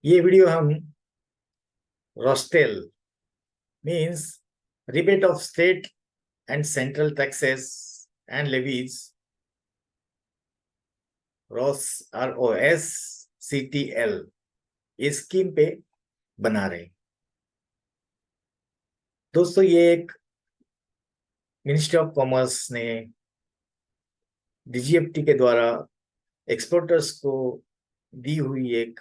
ये वीडियो हम ROSCTL means rebate of state and central taxes and levies ROSCTL इस scheme पे बना रहे। दोस्तों ये एक मिनिस्ट्री ऑफ कॉमर्स ने DGFT के द्वारा एक्सपोर्टर्स को दी हुई एक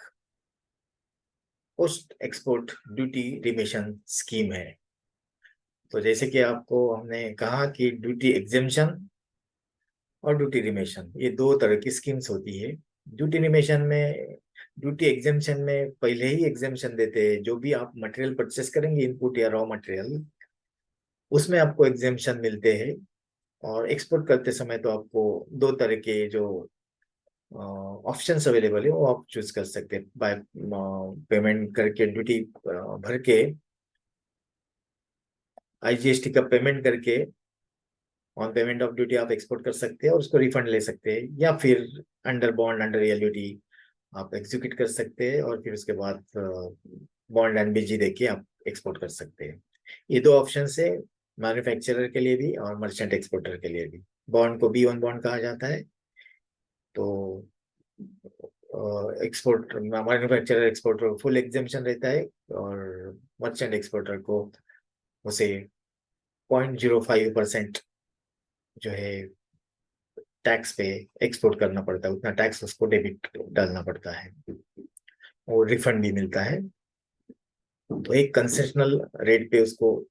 post export duty remission scheme है। तो जैसे कि आपको हमने कहा कि ड्यूटी एग्जेम्पशन और ड्यूटी रिमिशन ये दो तरह की स्कीम्स होती है। ड्यूटी एग्जेम्पशन में पहले ही एग्जेम्पशन देते हैं, जो भी आप मटेरियल परचेस करेंगे इनपुट या रॉ मटेरियल, उसमें आपको एग्जेम्पशन मिलते हैं। और एक्सपोर्ट करते समय तो आपको दो तरह के जो ऑप्शंस अवेलेबल है वो आप चूज कर सकते हैं। बाय पेमेंट करके ड्यूटी भर के IGST का पेमेंट करके ऑन पेमेंट ऑफ ड्यूटी आप एक्सपोर्ट कर सकते हैं और उसको रिफंड ले सकते हैं, या फिर अंडर बॉन्ड अंडर LUT आप एग्जीक्यूट कर सकते हैं और फिर उसके बाद बॉन्ड NBG देके आप एक्सपोर्ट कर सकते हैं। ये दो ऑप्शन है मैन्युफैक्चरर के लिए भी और मर्चेंट एक्सपोर्टर के लिए भी। बॉन्ड को B1 बॉन्ड कहा जाता है। तो export manufacturer exporter full exemption रहता है और मर्चेंट एक्सपोर्टर को उसे 0.05% जो है टैक्स पे एक्सपोर्ट करना पड़ता है, उतना टैक्स उसको डेबिट डालना पड़ता है और रिफंड भी मिलता है। तो एक कंसेशनल रेट पे उसको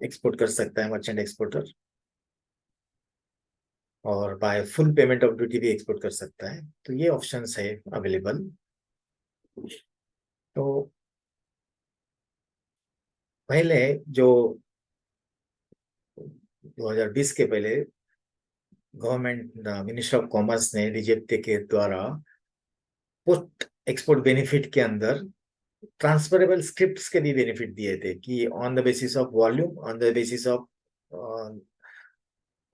एक्सपोर्ट कर सकता है मर्चेंट एक्सपोर्टर, और by full payment of duty भी एक्सपोर्ट कर सकता है। तो ये ऑप्शंस है अवेलेबल। तो पहले जो 2020 के पहले गवर्नमेंट मिनिस्ट्री ऑफ कॉमर्स ने DGFT के द्वारा पोस्ट एक्सपोर्ट बेनिफिट के अंदर ट्रांसफरेबल स्क्रिप्ट्स के भी बेनिफिट दिए थे कि on the basis of volume, on the basis of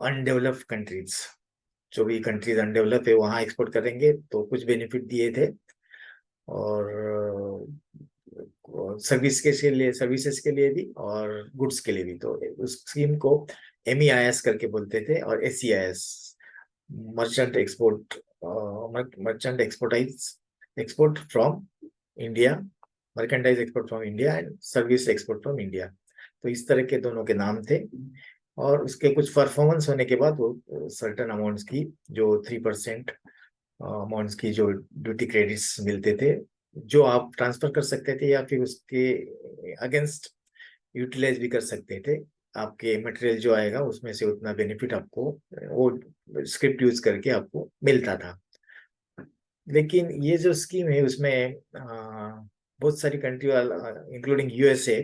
undeveloped countries, जो भी कंट्रीज अनडेवलप है वहां एक्सपोर्ट करेंगे तो कुछ बेनिफिट दिए थे। और सर्विसेज के लिए भी और गुड्स के लिए भी। तो उस स्कीम को MEIS करके बोलते थे, और SEIS merchant export from India, merchandise export from India and service export from India. तो इस तरह के दोनों के नाम थे। और उसके कुछ परफॉर्मेंस होने के बाद वो सर्टन अमाउंट्स की जो 3% अमाउंट्स की जो ड्यूटी क्रेडिट्स मिलते थे, जो आप ट्रांसफर कर सकते थे या फिर उसके अगेंस्ट यूटिलाइज भी कर सकते थे। आपके मटेरियल जो आएगा उसमें से उतना बेनिफिट आपको वो स्क्रिप्ट यूज करके आपको मिलता था। लेकिन ये जो स्कीम है उसमें बहुत सारी कंट्री इंक्लूडिंग USA,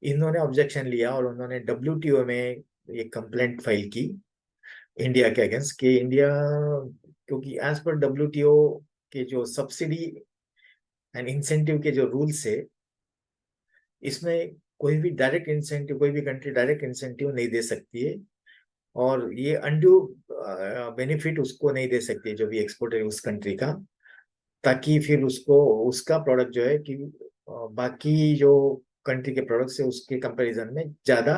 इन्होंने ऑब्जेक्शन लिया और उन्होंने WTO में एक कंप्लेंट फाइल की इंडिया के अगेंस्ट कि इंडिया, क्योंकि एज पर WTO के जो सब्सिडी एंड इंसेंटिव के जो रूल्स है, इसमें कोई भी डायरेक्ट इंसेंटिव, कोई भी कंट्री डायरेक्ट इंसेंटिव नहीं दे सकती है, और ये अनड्यू बेनिफिट उसको नहीं दे सकती है जो भी एक्सपोर्टर है उस कंट्री का, ताकि फिर उसको उसका प्रोडक्ट जो है कि बाकी जो कंट्री के प्रोडक्ट से उसके कंपैरिजन में ज्यादा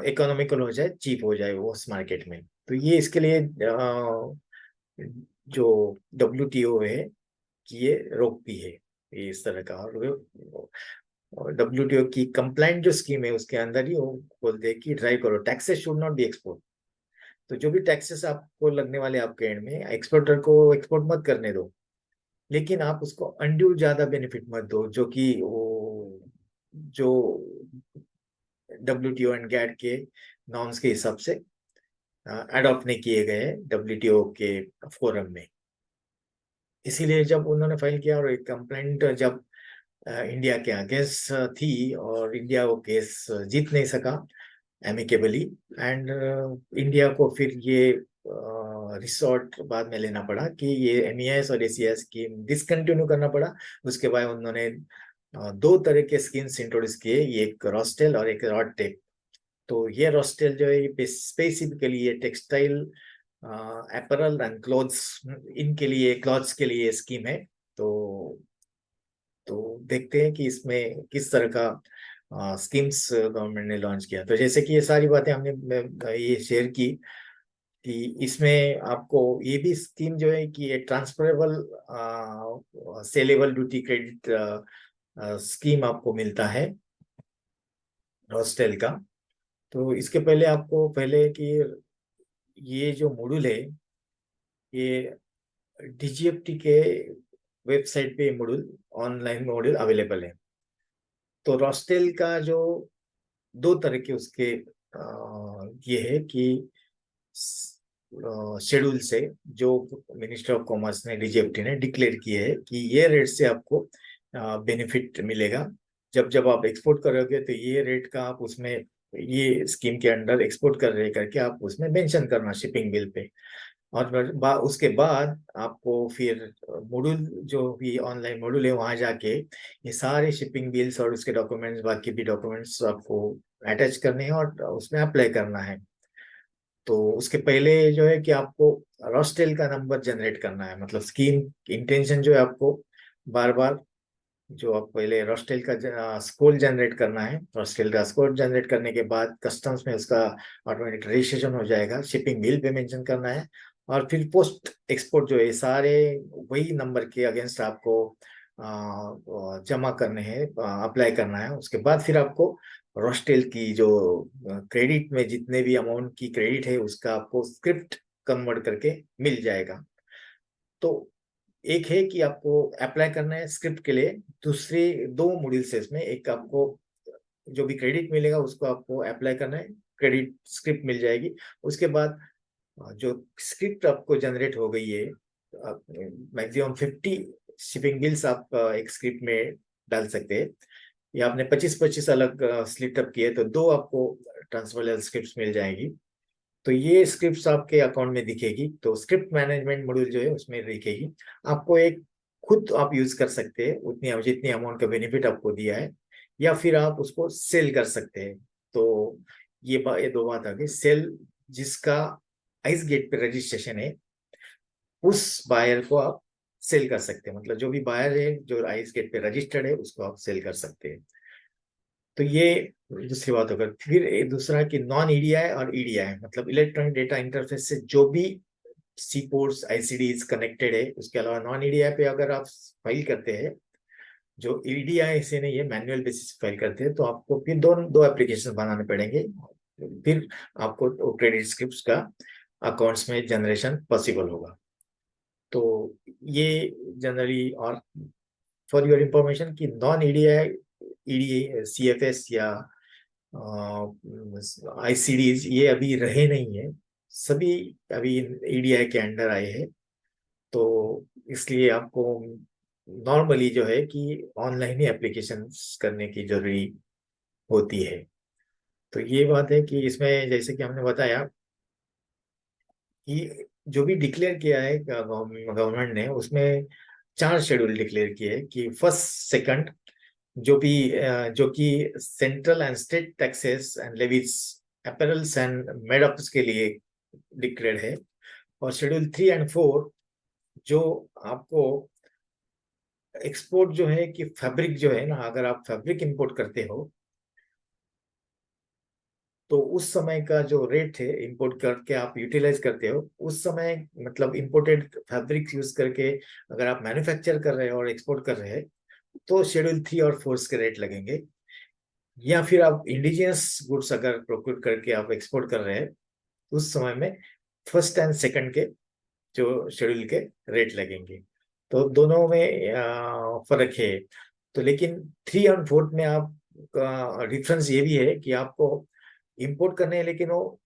इकोनॉमिकल हो जाए, चीप हो जाए वो उस मार्केट में। तो ये इसके लिए जो WTO है कि ये रोकती है ये इस तरह का। और WTO की कंप्लाइंट जो स्कीम है उसके अंदर ही वो बोलते हैं कि ड्राइव करो, taxes should not be export. तो जो भी टैक्सेस आपको लगने वाले आपके एंड में, एक्सपोर्टर को एक्सपोर्ट मत करने दो, लेकिन आप उसको अनड्यू ज्यादा बेनिफिट मत दो, जो कि वो जो WTO एंड GATT के नॉर्म्स के हिसाब से अडॉप्ट नहीं किए गए WTO के फोरम में। इसीलिए जब उन्होंने फाइल किया और एक कंप्लेंट जब इंडिया के अगेंस्ट थी और इंडिया वो केस जीत नहीं सका एमिकेबली, एंड इंडिया को फिर ये रिसोर्ट बाद में लेना पड़ा कि ये MEIS और SEIS स्कीम डिसकंटिन्यू करना पड़ा। उसके बाद उन्होंने दो तरह के स्कीम्स इंट्रोड्यूस किए, एक रोस्टेल और एक रॉडटेक। तो ये रोस्टेल जो है ये स्पेसिफिकली ये टेक्सटाइल, अपैरल एंड क्लोथ्स, इनके लिए क्लॉथ्स के लिए स्कीम है। तो देखते हैं कि इसमें किस तरह का स्कीम्स गवर्नमेंट ने लॉन्च किया। तो जैसे कि ये सारी बातें हमने ये शेयर की कि इसमें आपको ये भी स्कीम जो है कि ये transferable saleable duty credit scheme आपको मिलता है रॉस्टेल का। तो इसके पहले आपको पहले कि ये जो मॉड्यूल है ये डीजीएफटी के वेबसाइट पे मॉड्यूल ऑनलाइन मॉड्यूल अवेलेबल है। तो रॉस्टेल का जो दो तरह के उसके ये है कि शेड्यूल से जो मिनिस्टर ऑफ कॉमर्स ने डीजीएफटी ने डिक्लेयर किए है कि ये रेट से आपको बेनिफिट मिलेगा। जब जब आप एक्सपोर्ट करोगे तो ये रेट का आप उसमें ये स्कीम के अंडर एक्सपोर्ट कर रहे करके आप उसमें मेंशन करना शिपिंग बिल पे। और उसके बाद आपको फिर मॉड्यूल जो भी ऑनलाइन मॉड्यूल है वहां जाके ये सारे शिपिंग बिल्स और उसके डॉक्यूमेंट्स बाकी भी डॉक्यूमेंट्स आपको अटैच करने हैं और उसमें अप्लाई करना है। तो उसके पहले जो है कि आपको रॉस्टेल का नंबर जनरेट करना है। मतलब स्कीम इंटेंशन जो है आपको बार बार जो आप पहले रॉस्टेल का स्कोर जनरेट करना है। रॉस्टेल का स्कोर जनरेट करने के बाद कस्टम्स में उसका ऑटोमेटिक रजिस्ट्रेशन हो जाएगा। शिपिंग बिल पे मेंशन करना है और फिर पोस्ट एक्सपोर्ट जो है सारे वही नंबर के अगेंस्ट आपको जमा करने हैं अप्लाई करना है। उसके बाद फिर आपको रॉस्टेल की जो क्रेडिट में जितने भी अमाउंट की क्रेडिट है उसका आपको स्क्रिप्ट कन्वर्ट करके मिल जाएगा। तो एक है कि आपको अप्लाई करना है स्क्रिप्ट के लिए। दूसरे दो मॉड्यूल्स है इसमें। एक आपको जो भी क्रेडिट मिलेगा उसको आपको अप्लाई करना है, क्रेडिट स्क्रिप्ट मिल जाएगी। उसके बाद जो स्क्रिप्ट आपको जनरेट हो गई है मैक्सिमम 50 शिपिंग बिल्स आप एक स्क्रिप्ट में डाल सकते हैं। या आपने 25-25 अलग स्प्लिट अप किए तो दो आपको ट्रांसफरेबल स्क्रिप्ट्स मिल जाएगी। तो ये स्क्रिप्ट्स आपके अकाउंट में दिखेगी। तो स्क्रिप्ट मैनेजमेंट मॉड्यूल जो है उसमें दिखेगी। आपको एक खुद आप यूज कर सकते हैं उतनी जितनी अमाउंट का बेनिफिट आपको दिया है, या फिर आप उसको सेल कर सकते हैं। तो ये दो बात आ गई। सेल जिसका आइस गेट पे रजिस्ट्रेशन है उस बायर को आप सेल कर सकते हैं। मतलब जो भी बायर है जो आइस गेट पे रजिस्टर्ड है उसको आप सेल कर सकते हैं। तो ये दूसरी बात होगा। फिर एक दूसरा कि नॉन ईडीआई और ईडीआई मतलब इलेक्ट्रॉनिक डेटा इंटरफेस से जो भी सी पोर्ट्स आईसीडीज कनेक्टेड है उसके अलावा नॉन ईडीआई पे अगर आप फाइल करते हैं, जो ईडीआई से नहीं है मैनुअल बेसिस फाइल करते हैं, तो आपको फिर दो एप्लीकेशन बनाने पड़ेंगे। फिर आपको क्रेडिट स्क्रिप्ट्स का अकाउंट्स में जनरेशन पॉसिबल होगा। तो ये जनरली और फॉर योर इंफॉर्मेशन कि नॉन ईडीआई ईडी सीएफएस या आईसीडीज ये अभी रहे नहीं है, सभी अभी ईडीआई के अंडर आए हैं। तो इसलिए आपको नॉर्मली जो है कि ऑनलाइन ही एप्लीकेशन करने की जरूरी होती है। तो ये बात है कि इसमें जैसे कि हमने बताया कि जो भी डिक्लेयर किया है गवर्नमेंट ने उसमें चार शेड्यूल डिक्लेयर किए हैं कि फर्स्ट सेकंड जो कि central and state taxes and levies apparels and made-ups के लिए डिक्लेयर्ड है। और शेड्यूल 3 और 4 जो आपको एक्सपोर्ट जो है कि फैब्रिक जो है ना, अगर आप फैब्रिक इंपोर्ट करते हो तो उस समय का जो रेट है इंपोर्ट करके आप यूटिलाइज करते हो उस समय मतलब इंपोर्टेड फैब्रिक यूज करके अगर आप मैन्युफैक्चर कर रहे हो और एक्सपोर्ट कर रहे हैं तो शेड्यूल 3 और 4 के रेट लगेंगे। या फिर आप इंडिजियस गुड्स अगर प्रोक्योर करके आप एक्सपोर्ट कर रहे हैं उस समय में फर्स्ट एंड सेकंड के जो शेड्यूल के रेट लगेंगे। तो दोनों में फर्क है। तो लेकिन 3 और 4 में आप डिफरेंस ये भी है कि आपको इंपोर्ट करने हैं लेकिन वो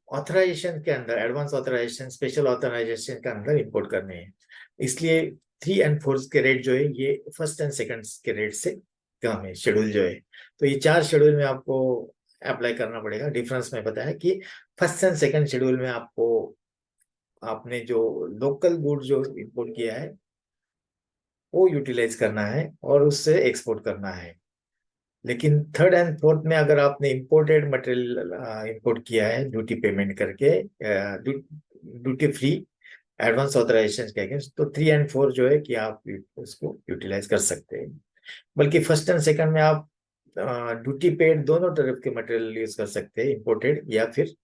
ऑथराइजेशन के अंदर एडवांस ऑथराइजेशन स्पेशल ऑथराइजेशन के अंदर इंपोर्ट करने हैं। इसलिए 3 और 4 के रेट जो है ये फर्स्ट एंड सेकंड के रेट से कम है शेड्यूल जो है। तो ये चार शेड्यूल में आपको अप्लाई करना पड़ेगा। डिफरेंस में बताया कि फर्स्ट एंड सेकंड शेड्यूल में आपको आपने जो लोकल गुड जो इंपोर्ट किया है वो यूटिलाइज करना है और उससे एक्सपोर्ट करना है। लेकिन 3 और 4 में अगर आपने इंपोर्टेड मटेरियल इंपोर्ट किया है ड्यूटी पेमेंट करके ड्यूटी फ्री, एडवांस ऑथराइजेशन के अगेंस्ट, तो 3 और 4 जो है कि आप उसको यूटिलाइज कर सकते हैं। बल्कि फर्स्ट एंड सेकंड में आप ड्यूटी पेड दोनों तरफ के मटेरियल यूज कर सकते हैं, इंपोर्टेड या फिर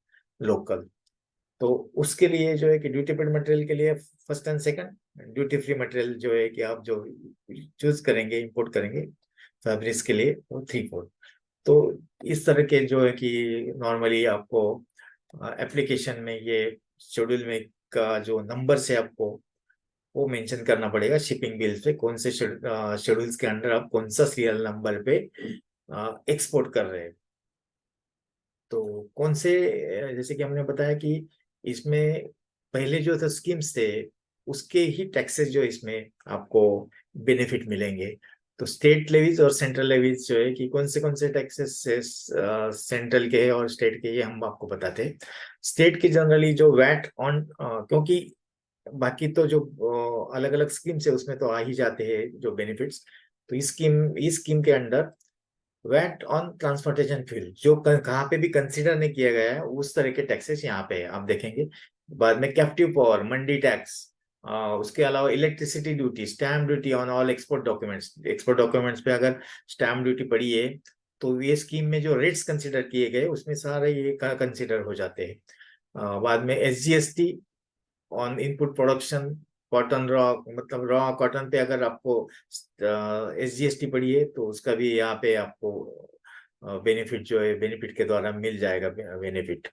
लोकल। तो उसके लिए जो है कि ड्यूटी पेड मटेरियल के लिए first and second, duty free material जो है कि आप जो चूज करेंगे, इंपोर्ट करेंगे फैब्रिक्स के लिए, वो 3/4। तो इस तरह के जो है कि नॉर्मली आपको एप्लीकेशन में ये शेड्यूल में का जो नंबर से आपको वो मेंशन करना पड़ेगा शिपिंग बिल्स पे, कौन से शेड्यूल्स के अंडर आप कौन सा सीरियल नंबर पे एक्सपोर्ट कर रहे हैं। तो कौन से जैसे कि हमने बताया कि इसमें पहले जो था स्कीम्स थे, उसके ही टैक्सेस जो इसमें आपको बेनिफिट मिलेंगे। तो स्टेट लेवीज और सेंट्रल लेवीज जो है कि कौन से टैक्सेस सेंट्रल के और स्टेट के, ये हम आपको बताते हैं। स्टेट के जनरली जो वैट ऑन, क्योंकि बाकी तो जो अलग अलग स्कीम्स है उसमें तो आ ही जाते हैं जो बेनिफिट्स। तो इस स्कीम के under VAT on transportation fuel जो कहाँ पे भी कंसिडर नहीं किया गया है, उस तरह के टैक्सेस यहाँ पे है, आप देखेंगे। बाद में कैप्टिव पावर, मंडी टैक्स, उसके अलावा electricity duty, stamp duty on all export documents पे अगर स्टैम्प ड्यूटी पड़ी है, तो ये स्कीम में जो रेट्स कंसिडर किए गए उसमें सारे ये कंसिडर हो जाते हैं। बाद में SGST on input production, cotton raw, मतलब रॉ कॉटन पे अगर आपको SGST पड़ी है तो उसका भी यहाँ पे आपको बेनिफिट जो है, बेनिफिट के द्वारा मिल जाएगा, बेनिफिट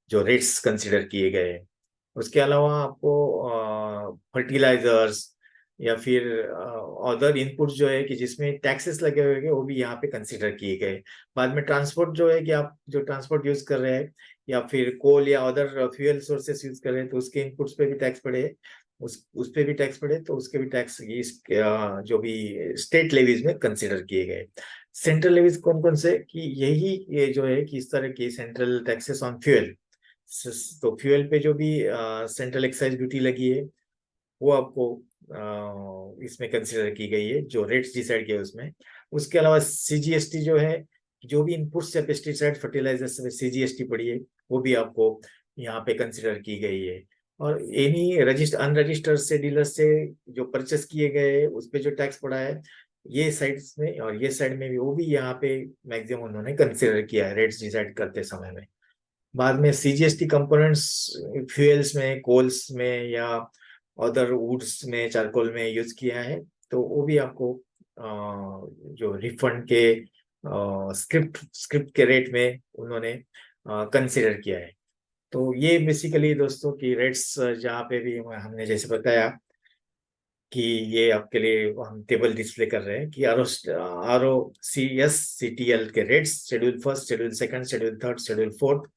जो रेट्स कंसिडर किए गए हैं। उसके अलावा आपको फर्टिलाइजर्स या फिर अदर इनपुट जो है कि जिसमें टैक्सेस लगे हुए हैं, वो भी यहाँ पे कंसिडर किए गए। बाद में ट्रांसपोर्ट जो है कि आप जो ट्रांसपोर्ट यूज कर रहे हैं या फिर कोल या अदर फ्यूल सोर्सेस यूज कर रहे हैं, तो उसके इनपुट्स पे भी टैक्स पड़े, उस पे भी टैक्स पड़े, तो उसके भी टैक्स इस जो भी स्टेट लेवीज में कंसिडर किए गए। सेंट्रल लेवीज कौन कौन से, कि यही ये जो है कि इस तरह की सेंट्रल टैक्सेस ऑन फ्यूल। तो फ्यूल पे जो भी सेंट्रल एक्साइज ड्यूटी लगी है, वो आपको इसमें कंसिडर की गई है, जो रेट्स डिसाइड किए उसमें। उसके अलावा CGST जो है, जो भी इनपुट्स या पेस्टिसाइड फर्टिलाइजर्स में CGST पड़ी है, वो भी आपको यहाँ पे कंसिडर की गई है। और एनी रजिस्टर अनरजिस्टर्ड से डीलर से जो परचेस किए गए उस पे जो टैक्स पड़ा है, ये साइड्स में और ये साइड में भी, वो भी यहाँ पे मैक्सिमम उन्होंने कंसिडर किया है रेट्स डिसाइड करते समय में। बाद में CGST कंपोनेंट्स फ्यूल्स में, कोल्स में या अदर वुड्स में, चारकोल में यूज किया है, तो वो भी आपको जो रिफंड के स्क्रिप्ट स्क्रिप्ट के रेट में उन्होंने कंसिडर किया है। तो ये बेसिकली दोस्तों की रेट्स जहाँ पे भी हमने जैसे बताया कि ये आपके लिए हम टेबल डिस्प्ले कर रहे हैं कि ROCS CTL के rates, schedule first, schedule second, schedule third, schedule fourth,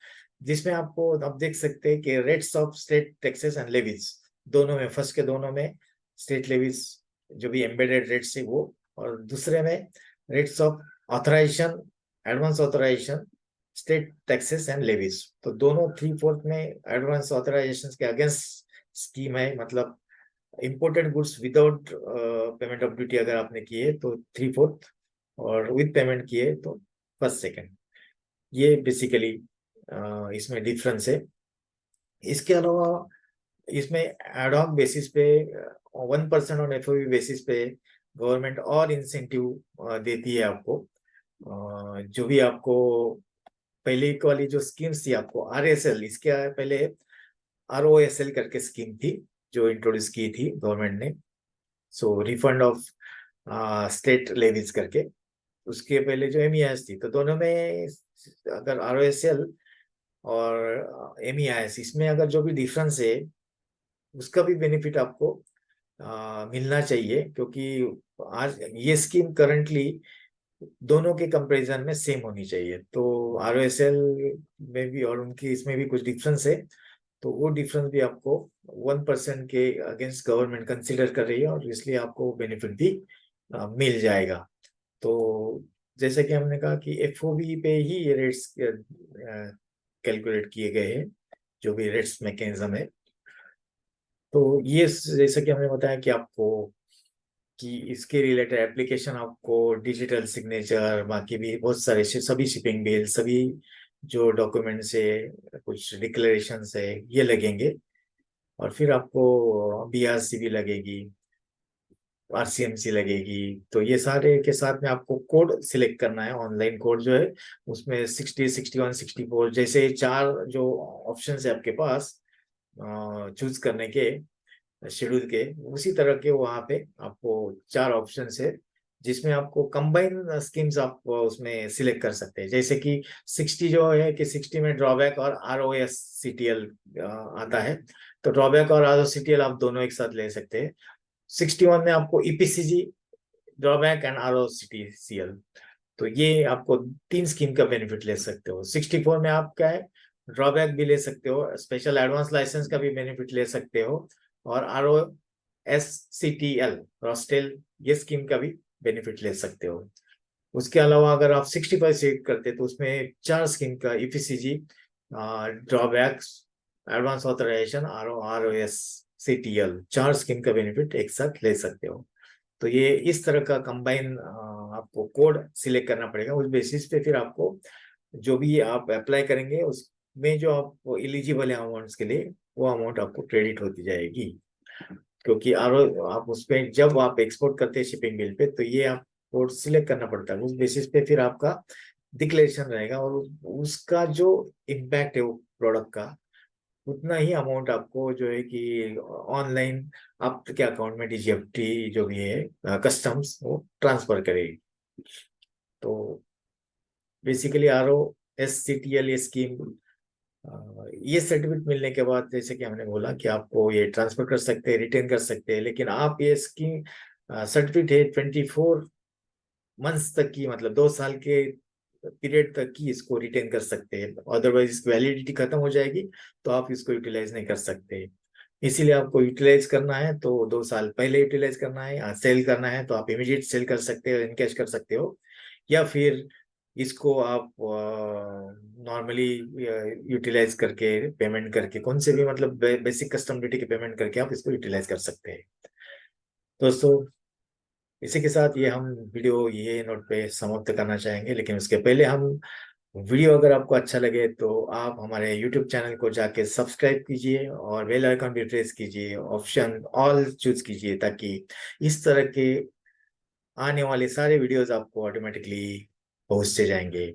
जिसमें आपको आप देख सकते हैं कि rates of state taxes and levies दोनों में, फर्स्ट के दोनों में स्टेट लेवीज जो भी एम्बेडेड रेट्स है वो, और दूसरे में rates of authorisation, advance authorisation, state taxes and levies. तो दोनों 3/4 में एडवांस ऑथराइजेशन के अगेंस्ट स्कीम है, मतलब imported goods without payment of duty अगर आपने किए तो 3/4, और विद पेमेंट किए तो फर्स्ट सेकंड। ये बेसिकली इसमें डिफरेंस है। इसके अलावा इसमें एडॉक बेसिस पे 1% ऑन FOB बेसिस पे गवर्नमेंट और इंसेंटिव देती है आपको। जो भी आपको पहले वाली जो स्कीम्स थी आपको RSL, इसके पहले ROSL करके स्कीम थी जो इंट्रोड्यूस की थी गवर्नमेंट ने, सो रिफंड ऑफ स्टेट लेवीज करके। उसके पहले जो MEIS थी, तो दोनों में अगर ROSL और MEIS, इसमें अगर जो भी डिफरेंस है उसका भी बेनिफिट आपको मिलना चाहिए, क्योंकि आज ये स्कीम करंटली दोनों के कंपैरिजन में सेम होनी चाहिए। तो ROSL में भी और उनकी इसमें भी कुछ डिफरेंस है, तो वो डिफरेंस भी आपको 1% के अगेंस्ट गवर्नमेंट कंसिडर कर रही है, और इसलिए आपको बेनिफिट भी मिल जाएगा। तो जैसे कि हमने कहा कि FOB पे ही ये रेट्स कैलकुलेट किए गए हैं, जो भी रेट्स मैकेनिज्म है। तो ये जैसा कि हमने बताया कि आपको कि इसके रिलेटेड एप्लीकेशन आपको डिजिटल सिग्नेचर, बाकी भी बहुत सारे सभी शिपिंग बिल, सभी जो डॉक्यूमेंट्स है, कुछ डिक्लेरेशन है, ये लगेंगे। और फिर आपको BRC भी लगेगी, RCMC लगेगी। तो ये सारे के साथ में आपको कोड सिलेक्ट करना है, ऑनलाइन कोड जो है उसमें 60, 61, 64 जैसे चार जो ऑप्शन है आपके पास चूज करने के, शेड्यूल के, उसी तरह के वहाँ पे आपको चार ऑप्शन है जिसमें आपको कंबाइन स्कीम्स आप उसमें सिलेक्ट कर सकते हैं। जैसे कि 60 जो है कि 60 में ड्रॉबैक और ROSCTL आता है, तो ड्रॉबैक और ROCTL आप दोनों एक साथ ले सकते हैं। 61 में आपको EPCG, ड्रॉबैक एंड ROCTCL, तो ये आपको तीन स्कीम का बेनिफिट ले सकते हो। 64 में आप क्या है, ड्रॉबैक भी ले सकते हो, स्पेशल एडवांस लाइसेंस का भी बेनिफिट ले सकते हो, और ROSCTL, रॉस्टेल, ये स्कीम का भी बेनिफिट ले सकते हो। उसके अलावा अगर आप 65 सेलेक्ट करते तो उसमें चार स्कीम का EPCG, drawbacks, advance authorisation, ROSCTL, चार स्कीम का बेनिफिट एक साथ ले सकते हो। तो ये इस तरह का कंबाइन आपको कोड सिलेक्ट करना पड़ेगा। उस बेसिस पे फिर आपको जो भी आप अप्लाई करेंगे उसमें जो आप एलिजिबल है अमाउंट्स के लिए, वो अमाउंट आपको क्रेडिट होती जाएगी। क्योंकि आप उसपे जब आप एक्सपोर्ट करते हैं शिपिंग बिल पे, तो ये आप कोड सिलेक्ट करना पड़ता है। उस बेसिस पे फिर आपका डिक्लेरेशन रहेगा, और उसका जो इम्पैक्ट है वो प्रोडक्ट का, उतना ही अमाउंट आपको जो है कि ऑनलाइन आपके अकाउंट में DGFT जो भी है कस्टम्स वो ट्रांसफर करेगी। तो बेसिकली ROSCTL ये स्कीम, ये सर्टिफिकेट मिलने के बाद जैसे कि हमने बोला कि आपको ये ट्रांसफर कर सकते हैं, रिटेन कर सकते हैं, लेकिन आप ये स्कीम सर्टिफिकेट है 24 मंथ्स तक की, मतलब 2 साल के पीरियड तक की इसको रिटेन कर सकते हैं। अदरवाइज इसकी वैलिडिटी खत्म हो जाएगी तो आप इसको यूटिलाइज नहीं कर सकते। इसीलिए आपको यूटिलाइज करना है तो 2 साल पहले यूटिलाइज करना है। सेल करना है तो आप इमीडिएट सेल कर सकते हो, इनकैश कर सकते हो, या फिर इसको आप नॉर्मली यूटिलाइज करके, पेमेंट करके, कौन से भी मतलब बेसिक कस्टम ड्यूटी के पेमेंट करके आप इसको यूटिलाइज कर सकते हैं। दोस्तों, इसी के साथ ये हम वीडियो ये नोट पे समाप्त करना चाहेंगे, लेकिन उसके पहले हम वीडियो अगर आपको अच्छा लगे तो आप हमारे यूट्यूब चैनल को जाके सब्सक्राइब कीजिए और बेल आइकन भी प्रेस कीजिए, ऑप्शन ऑल चूज कीजिए, ताकि इस तरह के आने वाले सारे वीडियोस आपको ऑटोमेटिकली पहुंचते जाएंगे।